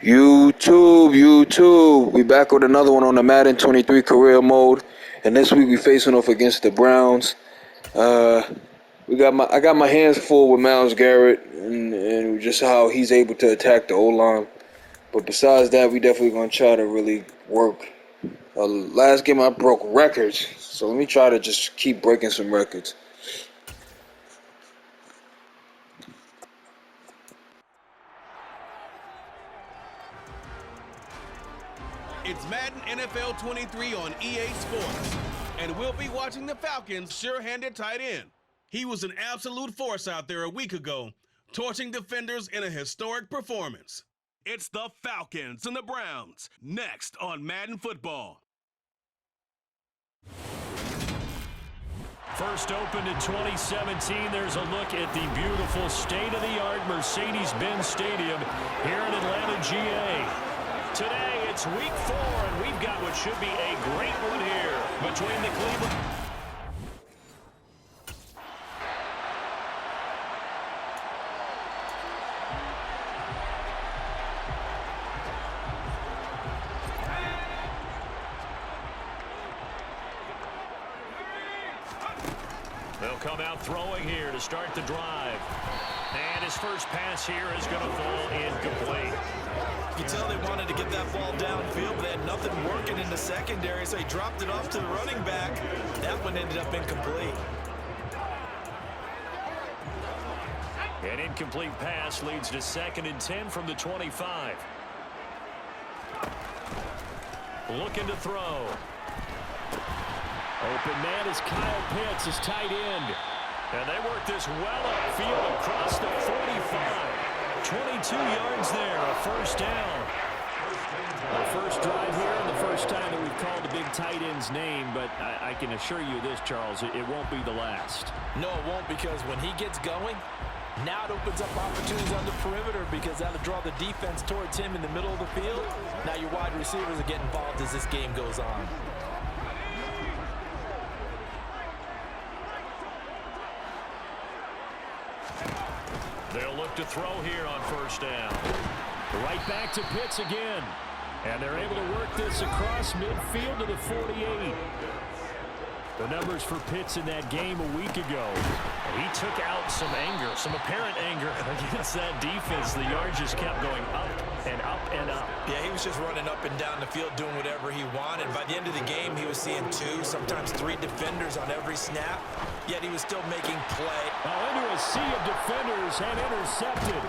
YouTube. We back with another one on the Madden 23 career mode, and this week we facing off against the Browns. I got my hands full with Myles Garret and just how he's able to attack the O-line. But besides that, we definitely gonna try to really work. Last game I broke records, so let me try to just keep breaking some records. It's Madden NFL 23 on EA Sports, and we'll be watching the Falcons' sure-handed tight end. He was an absolute force out there a week ago, torching defenders in a historic performance. It's the Falcons and the Browns, next on Madden Football. First opened in 2017, there's a look at the beautiful state-of-the-art Mercedes-Benz Stadium here in Atlanta, GA. Today, it's week 4, and we've got what should be a great one here between the Cleveland. They'll come out throwing here to start the drive. And his first pass here is going to fall incomplete. You can tell they wanted to get that ball downfield, but they had nothing working in the secondary, so he dropped it off to the running back. That one ended up incomplete. An incomplete pass leads to 2nd and 10 from the 25. Looking to throw. Open man is Kyle Pitts, his tight end. And they work this well upfield across the 45. 22 yards there, a first down. Our first drive here and the first time that we've called the big tight end's name, but I can assure you this, Charles, it won't be the last. No, it won't, because when he gets going, now it opens up opportunities on the perimeter, because that'll draw the defense towards him in the middle of the field. Now your wide receivers will get involved as this game goes on. They'll look to throw here on first down. Right back to Pitts again. And they're able to work this across midfield to the 48. The numbers for Pitts in that game a week ago. He took out some anger, some apparent anger against that defense. The yards just kept going up and up and up. Yeah, he was just running up and down the field doing whatever he wanted. By the end of the game, he was seeing 2, sometimes 3 defenders on every snap, yet he was still making play. Now into a sea of defenders and intercepted.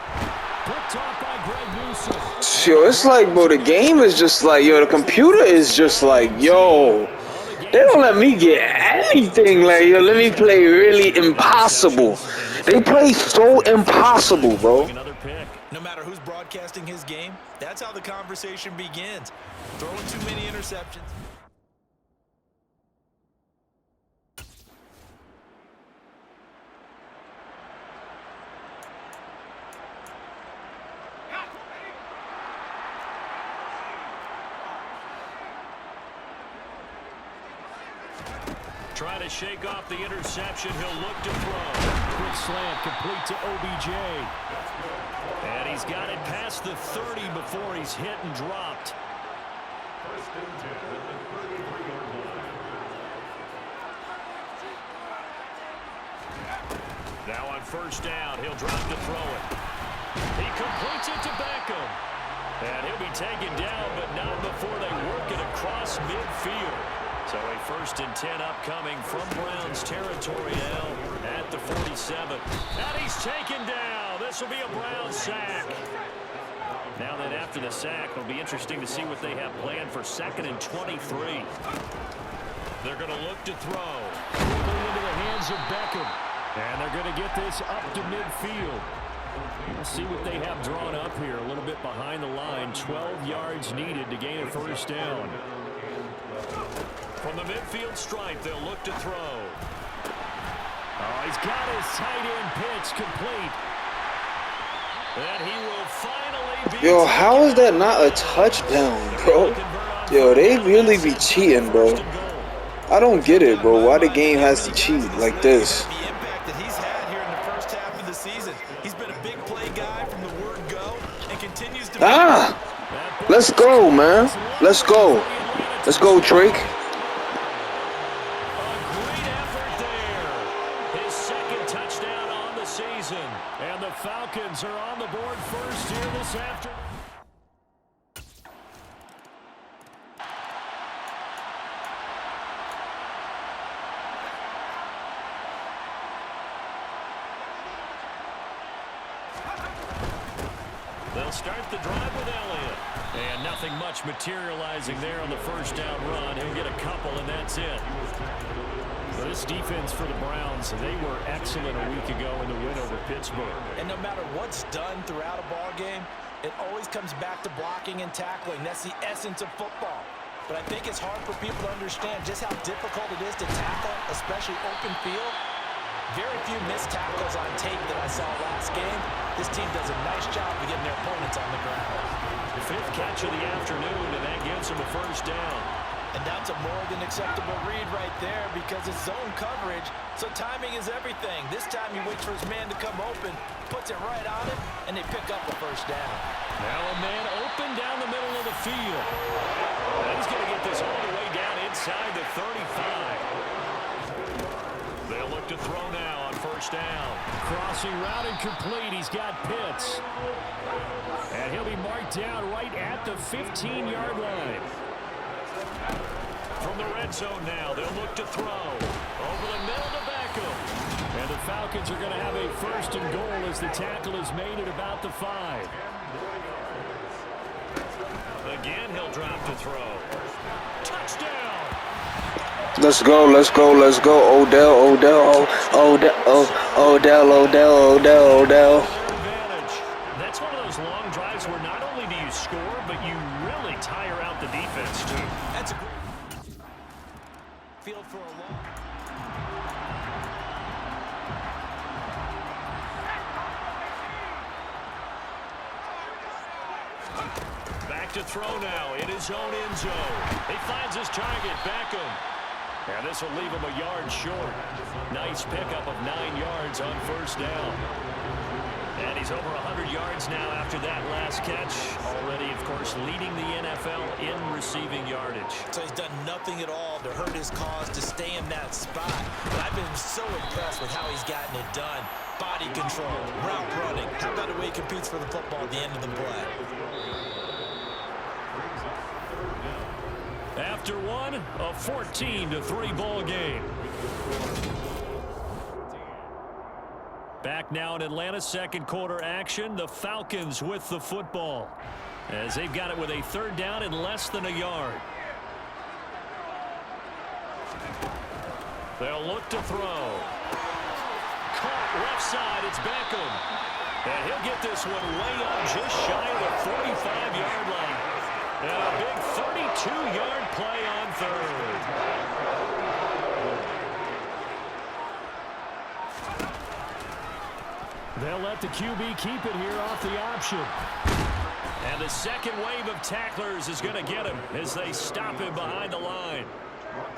Picked off by Greg Newsom. Yo, it's like, bro, the game is just like, yo, the computer is just like, yo, they don't let me get anything. Like, yo, let me play really impossible. They play so impossible, bro. No matter who's broadcasting his game, that's how the conversation begins. Throwing too many interceptions. Trying to shake off the interception. He'll look to throw. Quick slant complete to OBJ. And he's got it past the 30 before he's hit and dropped. Now on first down, he'll drop to throw it. He completes it to Beckham. And he'll be taken down, but not before they work it across midfield. So a 1st and 10 upcoming from Browns territory now at the 47. And he's taken down. This will be a Browns sack. Now then, after the sack, it'll be interesting to see what they have planned for 2nd and 23. They're going to look to throw. Quickly into the hands of Beckham. And they're going to get this up to midfield. Let's see what they have drawn up here. A little bit behind the line. 12 yards needed to gain a first down. From the midfield stripe, they'll look to throw. Oh, he's got his tight end pitch complete. And he will finally be... Yo, how is that not a touchdown, bro? Yo, they really be cheating, bro. I don't get it, bro. Why the game has to cheat like this? The impact that he's had here in the first half of the season. He's been a big play guy from the word go and continues to be... Let's go, man. Let's go. Let's go, Drake. A great effort there. His second touchdown on the season. And the Falcons are on the board first here this afternoon. They'll start the drive with Elliott. And nothing much materializing there on the first down run. He'll get a couple, and that's it. So this defense for the Browns, they were excellent a week ago in the win over Pittsburgh. And no matter what's done throughout a ball game, it always comes back to blocking and tackling. That's the essence of football. But I think it's hard for people to understand just how difficult it is to tackle, especially open field. Very few missed tackles on tape that I saw last game. This team does a nice job of getting their opponents on the ground. The fifth catch of the afternoon, and that gets him a first down. And that's a more than acceptable read right there because it's zone coverage, so timing is everything. This time he waits for his man to come open, puts it right on it, and they pick up a first down. Now a man open down the middle of the field. And he's going to get this all the way down inside the 35. They'll look to throw now on first down. Crossing route and complete. He's got Pitts. And he'll be marked down right at the 15-yard line. From the red zone now, they'll look to throw. Over the middle to Beckham. And the Falcons are going to have a first and goal as the tackle is made at about the 5. Again, he'll drop to throw. Touchdown! Let's go, let's go, let's go. Odell. That's one of those long drives where not only do you score, but you really tire out the defense, too. That's a great field for a long. Back to throw now in his own end zone. He finds his target, Beckham. And this will leave him a yard short. Nice pickup of 9 yards on first down. And he's over 100 yards now after that last catch. Already, of course, leading the NFL in receiving yardage. So he's done nothing at all to hurt his cause to stay in that spot. But I've been so impressed with how he's gotten it done. Body control, route running. How about the way he competes for the football at the end of the play? After one, a 14-3 ball game. Back now in Atlanta's second quarter action. The Falcons with the football as they've got it with a third down and less than a yard. They'll look to throw. Caught left side. It's Beckham. And he'll get this one way up just shy of the 45-yard line. And a big 32-yard play on third. They'll let the QB keep it here off the option. And the second wave of tacklers is going to get him as they stop him behind the line.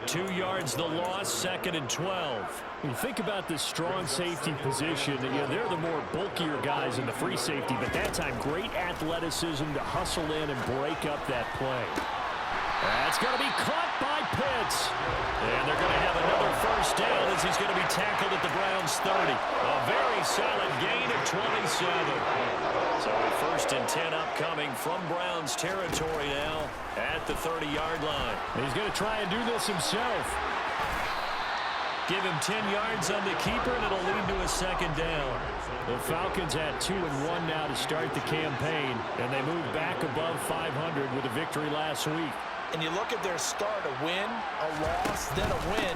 2 yards the loss, 2nd and 12. When you think about this strong safety position, they're the more bulkier guys in the free safety, but that time great athleticism to hustle in and break up that play. That's going to be caught by Pitts. And they're going to have another first down as he's going to be tackled at the Browns' 30. A very solid gain of 27. So a 1st and 10 upcoming from Browns territory now at the 30-yard line. He's going to try and do this himself. Give him 10 yards on the keeper, and it'll lead to a 2nd down. The Falcons had 2-1 now to start the campaign, and they moved back above 500 with a victory last week. And you look at their start, a win, a loss, then a win.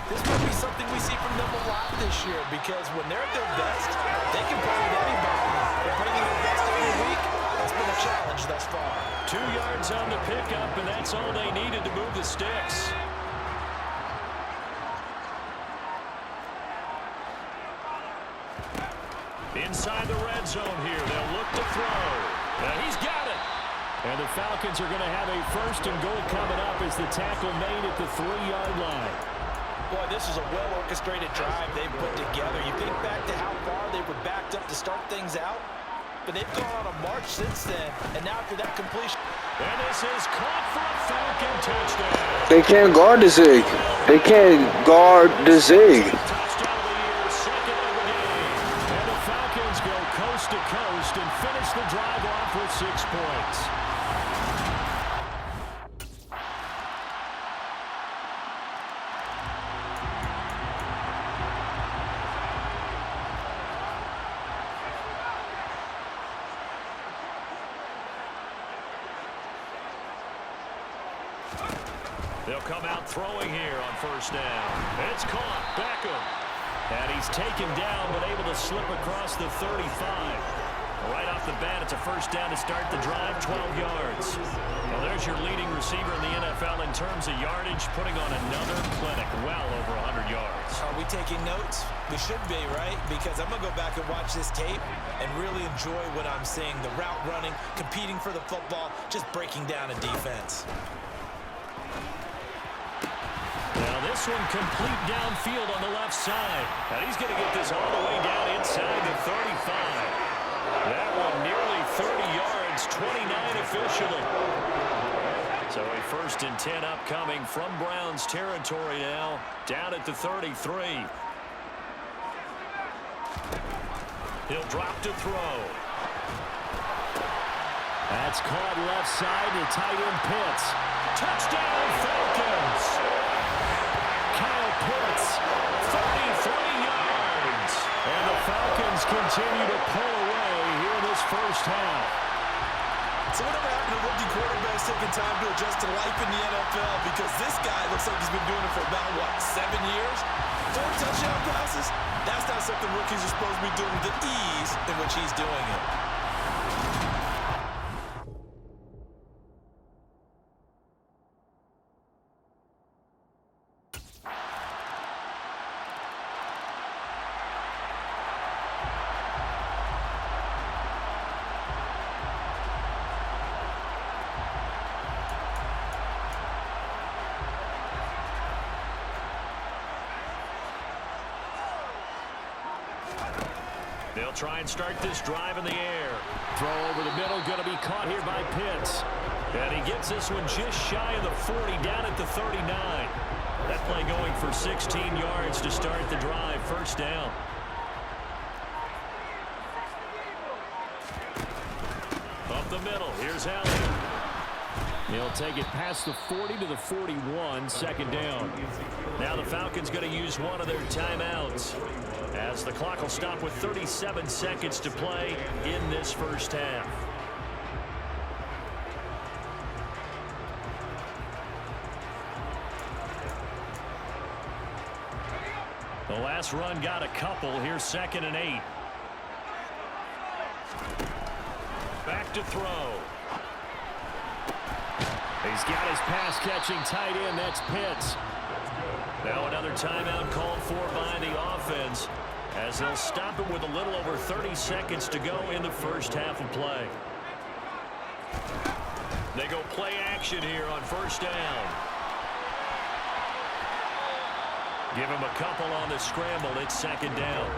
This might be something we see from them a lot this year because when they're at their best, they can play with anybody. They're playing their best every week. That's been a challenge thus far. 2 yards on the pickup, and that's all they needed to move the sticks. Inside the red zone here, they'll look to throw. Now he's got it. And the Falcons are going to have a 1st and goal coming up as the tackle made at the 3-yard line. Boy, this is a well-orchestrated drive they've put together. You think back to how far they were backed up to start things out. but they've gone on a march since then, and now after that completion. And this is caught for a Falcon touchdown. They can't guard the zig. They can't guard the zig. Touchdown of the year, second of the game. And the Falcons go coast to coast and finish the drive off with 6 points. They'll come out throwing here on first down. It's caught. Beckham. And he's taken down, but able to slip across the 35. Right off the bat, it's a first down to start the drive, 12 yards. Well, there's your leading receiver in the NFL in terms of yardage, putting on another clinic, well over 100 yards. Are we taking notes? We should be, right? Because I'm going to go back and watch this tape and really enjoy what I'm seeing. The route running, competing for the football, just breaking down a defense. Now this one complete downfield on the left side. And he's going to get this all the way down inside the 35. That one nearly 30 yards, 29 officially. So a 1st and 10 upcoming from Browns territory now, down at the 33. He'll drop to throw. That's caught left side to tight end Pitts. Touchdown Falcons! Pitts, 33 yards. And the Falcons continue to pull away here in this first half. So whatever happened to rookie quarterbacks taking time to adjust to life in the NFL? Because this guy looks like he's been doing it for about, 7 years? 4 touchdown passes? That's not something rookies are supposed to be doing with the ease in which he's doing it. They'll try and start this drive in the air. Throw over the middle, going to be caught here by Pitts. And he gets this one just shy of the 40, down at the 39. That play going for 16 yards to start the drive, first down. Up the middle, here's Allen. He'll take it past the 40 to the 41, second down. Now the Falcons going to use one of their timeouts, as the clock will stop with 37 seconds to play in this first half. The last run got a couple. Here's 2nd and 8. Back to throw. He's got his pass-catching tight end. That's Pitts. Now another timeout called for by the offense, as they'll stop it with a little over 30 seconds to go in the first half of play. They go play action here on first down. Give him a couple on the scramble. It's 2nd down.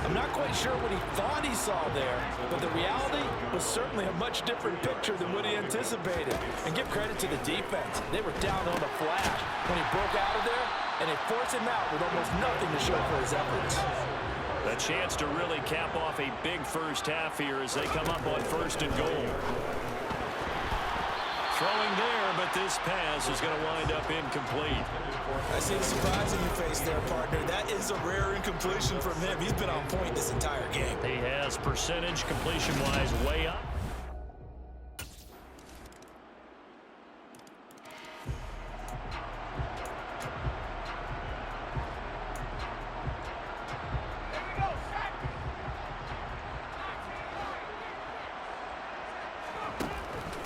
I'm not quite sure what he thought he saw there, but the reality was certainly a much different picture than what he anticipated. And give credit to the defense. They were down on a flash when he broke out of there, and they forced him out with almost nothing to show for his efforts. A chance to really cap off a big first half here as they come up on 1st and goal. Throwing there, but this pass is going to wind up incomplete. I see the surprise in your face there, partner. That is a rare incompletion from him. He's been on point this entire game. He has percentage completion-wise way up.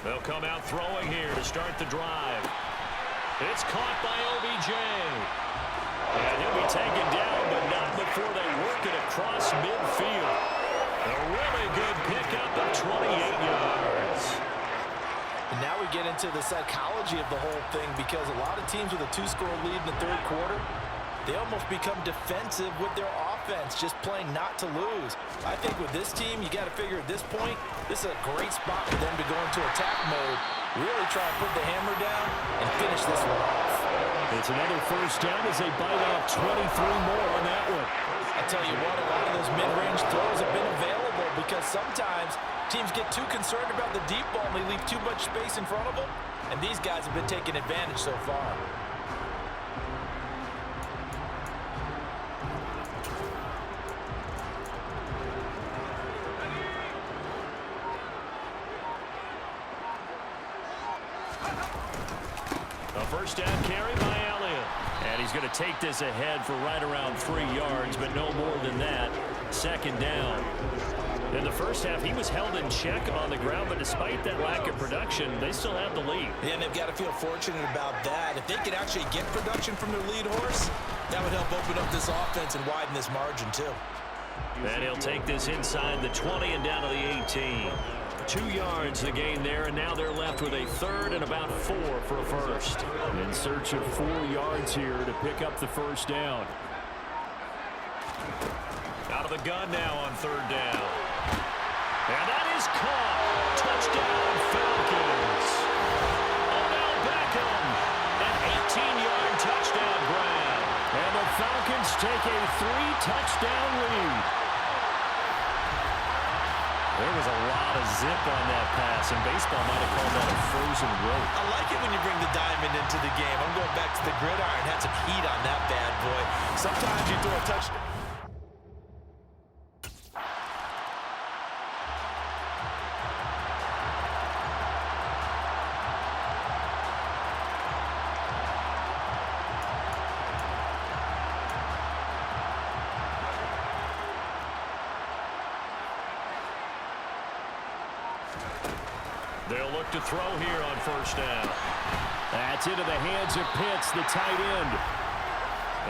They'll come out throwing here to start the drive. It's caught by OBJ. And he'll be taken down, but not before they work it across midfield. A really good pickup of 28 yards. And now we get into the psychology of the whole thing, because a lot of teams with a 2-score lead in the 3rd quarter, they almost become defensive with their offense. offense, just playing not to lose. I think with this team, you got to figure at this point, this is a great spot for them to go into attack mode, really try to put the hammer down and finish this one off. It's another first down as they bite off 23 more on that one. I tell you what, a lot of those mid-range throws have been available because sometimes teams get too concerned about the deep ball and they leave too much space in front of them, and these guys have been taking advantage so far. A first down carry by Elliott. And he's going to take this ahead for right around 3 yards, but no more than that. Second down. In the first half, he was held in check on the ground, but despite that lack of production, they still have the lead. Yeah, and they've got to feel fortunate about that. If they could actually get production from their lead horse, that would help open up this offense and widen this margin too. And he'll take this inside the 20 and down to the 18. 2 yards the gain there, and now they're left with a third and about 4 for a first. In search of 4 yards here to pick up the first down. Out of the gun now on third down. And that is caught. Touchdown, Falcons. Odell Beckham, an 18-yard touchdown grab. And the Falcons take a 3-touchdown lead. There was a lot of zip on that pass, and baseball might have called that a frozen rope. I like it when you bring the diamond into the game. I'm going back to the gridiron. Had some heat on that bad boy. Sometimes you throw a touchdown. They'll look to throw here on first down. That's into the hands of Pitts, the tight end.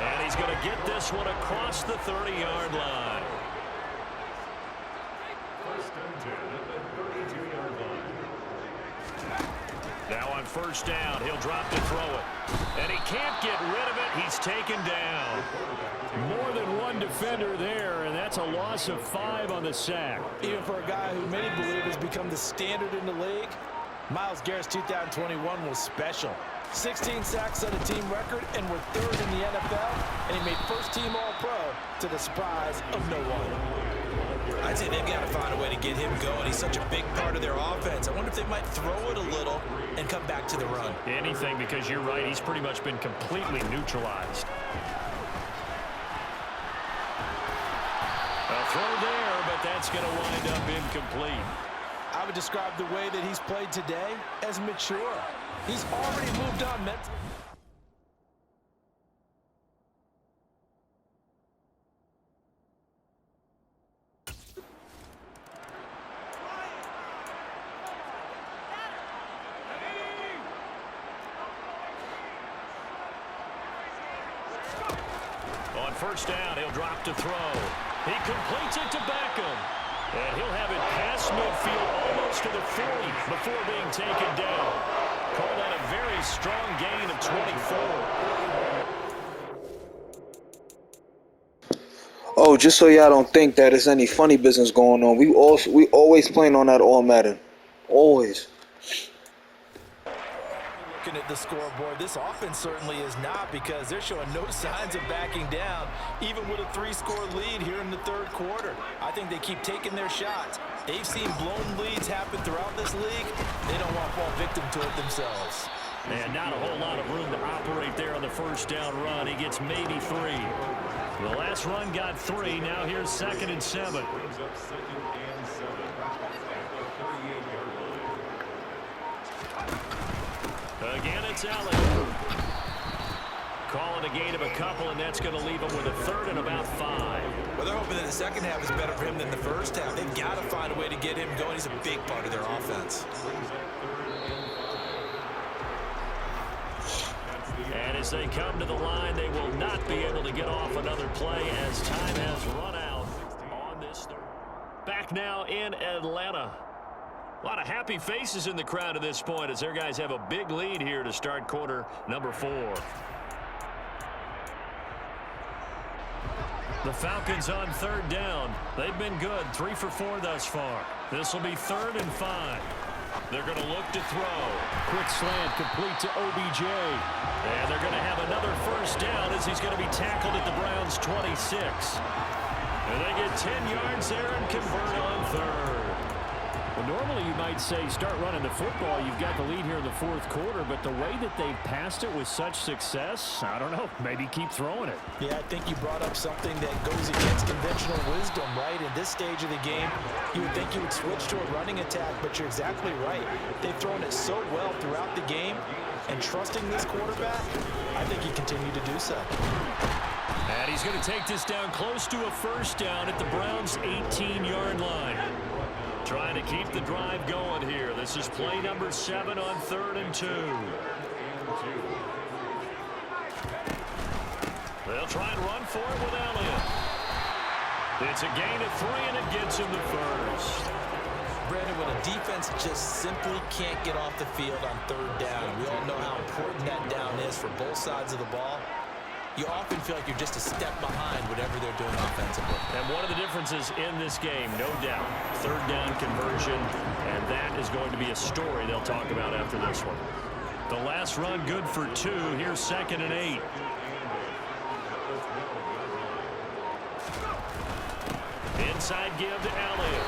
And he's going to get this one across the 30-yard line. Now on first down, he'll drop to throw it. And he can't get rid of it. He's taken down. More than one defender there, and that's a loss of 5 on the sack. Even for a guy who many believe has become the standard in the league, Myles Garrett's 2021 was special. 16 sacks set a team record, and we're third in the NFL, and he made first-team All-Pro to the surprise of no one. I'd say they've got to find a way to get him going. He's such a big part of their offense. I wonder if they might throw it a little and come back to the run. Anything, because you're right, he's pretty much been completely neutralized. A throw there, but that's going to wind up incomplete. I would describe the way that he's played today as mature. He's already moved on mentally. On first down, he'll drop to throw. He completes it to Beckham. And he'll have it past midfield almost to the 40 before being taken down. Call that a very strong gain of 24. Oh, just so y'all don't think that there's any funny business going on, we always playing on that all Madden. Always. Looking at the scoreboard, this offense certainly is not, because they're showing no signs of backing down, even with a 3-score lead here in the third quarter. I think they keep taking their shots. They've seen blown leads happen throughout this league. They don't want to fall victim to it themselves. And not a whole lot of room to operate there on the first down run. He gets maybe 3. The last run got 3. Now here's 2nd and 7. Again, it's Elliott. Calling a gain of a couple, and that's going to leave him with a third and about 5. Well, they're hoping that the second half is better for him than the first half. They've got to find a way to get him going. He's a big part of their offense. And as they come to the line, they will not be able to get off another play as time has run out on this third. Back now in Atlanta. A lot of happy faces in the crowd at this point as their guys have a big lead here to start quarter number 4. The Falcons on third down. They've been good, 3 for 4 thus far. This will be 3rd and 5. They're going to look to throw. Quick slant complete to OBJ. And they're going to have another first down as he's going to be tackled at the Browns' 26. And they get 10 yards there and convert on third. Well, normally you might say start running the football. You've got the lead here in the 4th quarter, but the way that they've passed it with such success, I don't know, maybe keep throwing it. Yeah, I think you brought up something that goes against conventional wisdom, right? In this stage of the game, you would think you would switch to a running attack, but you're exactly right. They've thrown it so well throughout the game, and trusting this quarterback, I think he continued to do so. And he's going to take this down close to a first down at the Browns' 18-yard line. Trying to keep the drive going here. This is play number 7 on 3rd and 2. They'll try and run for it with Elliott. It's a gain of 3, and it gets him the first. Brandon, when a defense just simply can't get off the field on 3rd down, we all know how important that down is for both sides of the ball. You often feel like you're just a step behind whatever they're doing offensively. And one of the differences in this game, no doubt, 3rd down conversion, and that is going to be a story they'll talk about after this one. The last run good for 2. Here's 2nd and 8. Inside give to Elliott.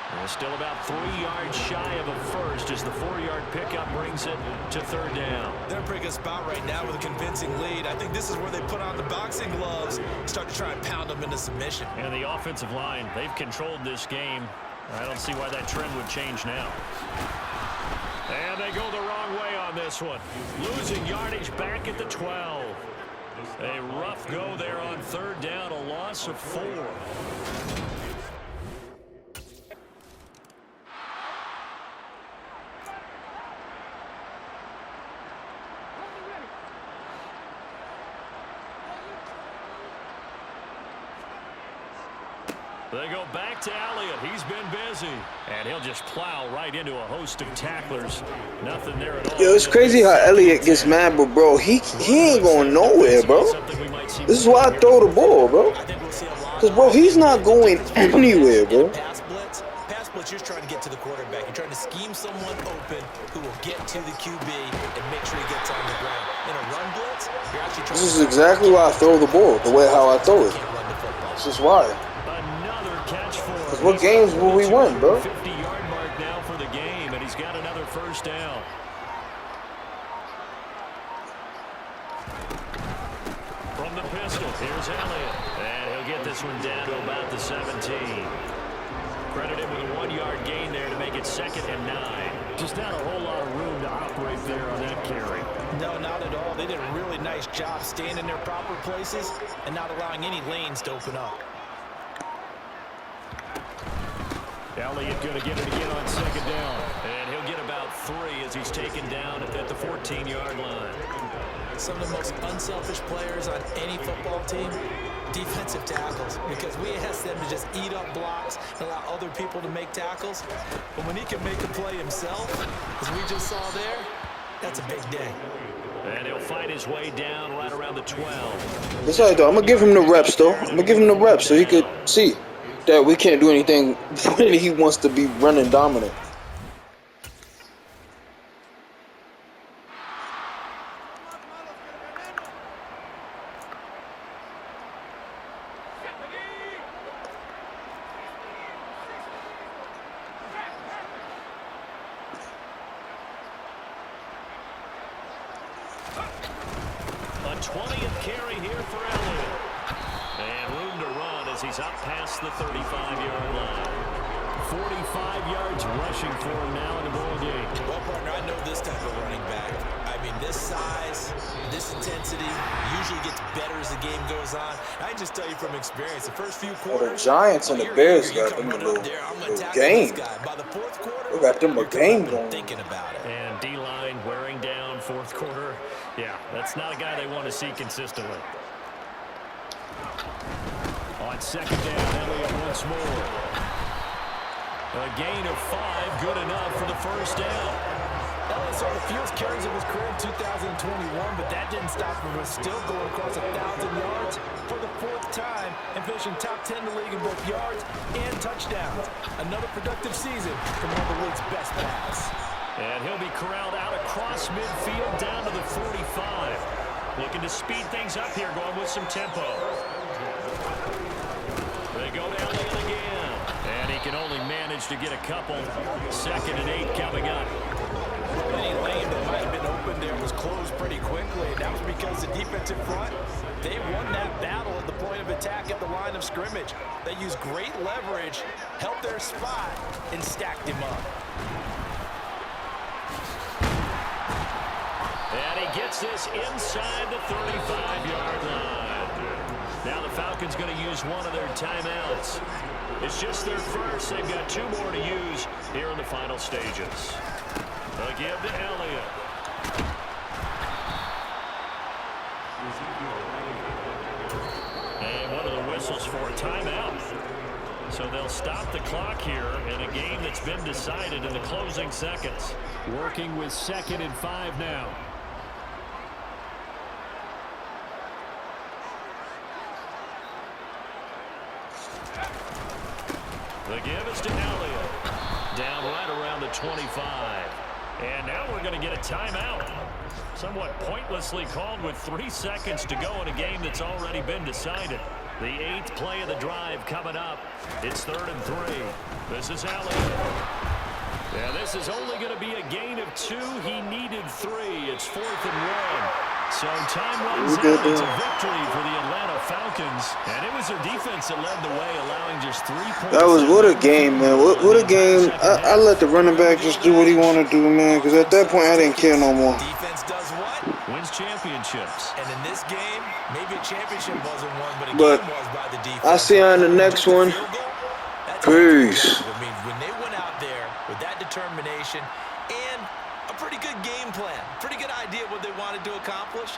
And still about 3 yards shy of a first as the 4-yard pickup brings it to 3rd down. They're in a pretty good spot right now with a convincing lead. I think this is where they put on the boxing gloves, start to try and pound them into submission. And the offensive line, they've controlled this game. I don't see why that trend would change now. And they go the wrong way on this one. Losing yardage back at the 12. A rough go there on 3rd down, a loss of 4. They go back to Elliott. He's been busy. And he'll just plow right into a host of tacklers. Nothing there at all. Yo, it's crazy how Elliott gets mad, but bro, he ain't going nowhere, bro. This is why I throw the ball, bro. Because, bro, he's not going anywhere, bro. Pass blitz, you're trying to get to the quarterback. You're trying to scheme someone open who will get to the QB and make sure he gets on the ground. In a run blitz, you're actually trying This is exactly why I throw the ball, the way how I throw it. This is why. Because what games will we win, bro? 50-yard mark now for the game, and he's got another first down. From the pistol, here's Elliott. And he'll get this one down to about the 17. Credit him with a 1-yard gain there to make it 2nd and 9. Just not a whole lot of room to operate there on that carry. No, not at all. They did a really nice job staying in their proper places and not allowing any lanes to open up. Elliott going to get it again on 2nd down. And he'll get about 3 as he's taken down at the 14-yard line. Some of the most unselfish players on any football team, defensive tackles, because we ask them to just eat up blocks and allow other people to make tackles. But when he can make a play himself, as we just saw there, that's a big day. And he'll fight his way down right around the 12. That's all right, though. I'm going to give him the reps, though. I'm going to give him the reps so he could see that we can't do anything when he wants to be running dominant. A 20th carry here for Elliott. And room to run as he's up past the 35-yard line. 45 yards rushing for him now in the ball game. Well, partner, I know this type of running back. I mean, this size, this intensity usually gets better as the game goes on. I can just tell you from experience, the first few quarters, the Giants and the Bears got them a little game. By the 4th quarter, They got them a game going. thinking about it. And D-line wearing down 4th quarter. Yeah, that's not a guy they want to see consistently. On 2nd down, Elliott once more. A gain of 5, good enough for the first down. Elliott's on the fewest carries of his career in 2021, but that didn't stop him from still going across 1,000 yards for the 4th time and finishing top 10 in the league in both yards and touchdowns. Another productive season from one of the league's best backs. And he'll be corralled out across midfield down to the 45. Looking to speed things up here, going with some tempo. They go down the again. And he can only manage to get a couple. 2nd and 8 coming up. Any lane that might have been open there was closed pretty quickly. And that was because the defensive front, they won that battle at the point of attack at the line of scrimmage. They used great leverage, held their spot, and stacked him up. And he gets this inside the 35-yard line. Now the Falcons going to use one of their timeouts. It's just their first. They've got 2 more to use here in the final stages. They'll give to Elliott. And one of the whistles for a timeout. So they'll stop the clock here in a game that's been decided in the closing seconds. Working with 2nd and 5 now. The give is to Elliott. Down right around the 25. And now we're going to get a timeout. Somewhat pointlessly called with 3 seconds to go in a game that's already been decided. The 8th play of the drive coming up. It's 3rd and 3. This is Elliott. Yeah, this is only going to be a gain of 2. He needed 3. It's 4th and 1. So time runs out. It's a victory for the Atlanta Falcons. And it was their defense that led the way, allowing just 3 points. That was what a game, man. What a game. I let the running back just do what he want to do, man, because at that point I didn't care no more. Defense does what? Wins championships. And in this game, maybe a championship wasn't won, but a But game was by the defense. I'll see you on the next one. Peace. I mean, when they went out there with that determination and a pretty good game plan, pretty good idea what they wanted to accomplish,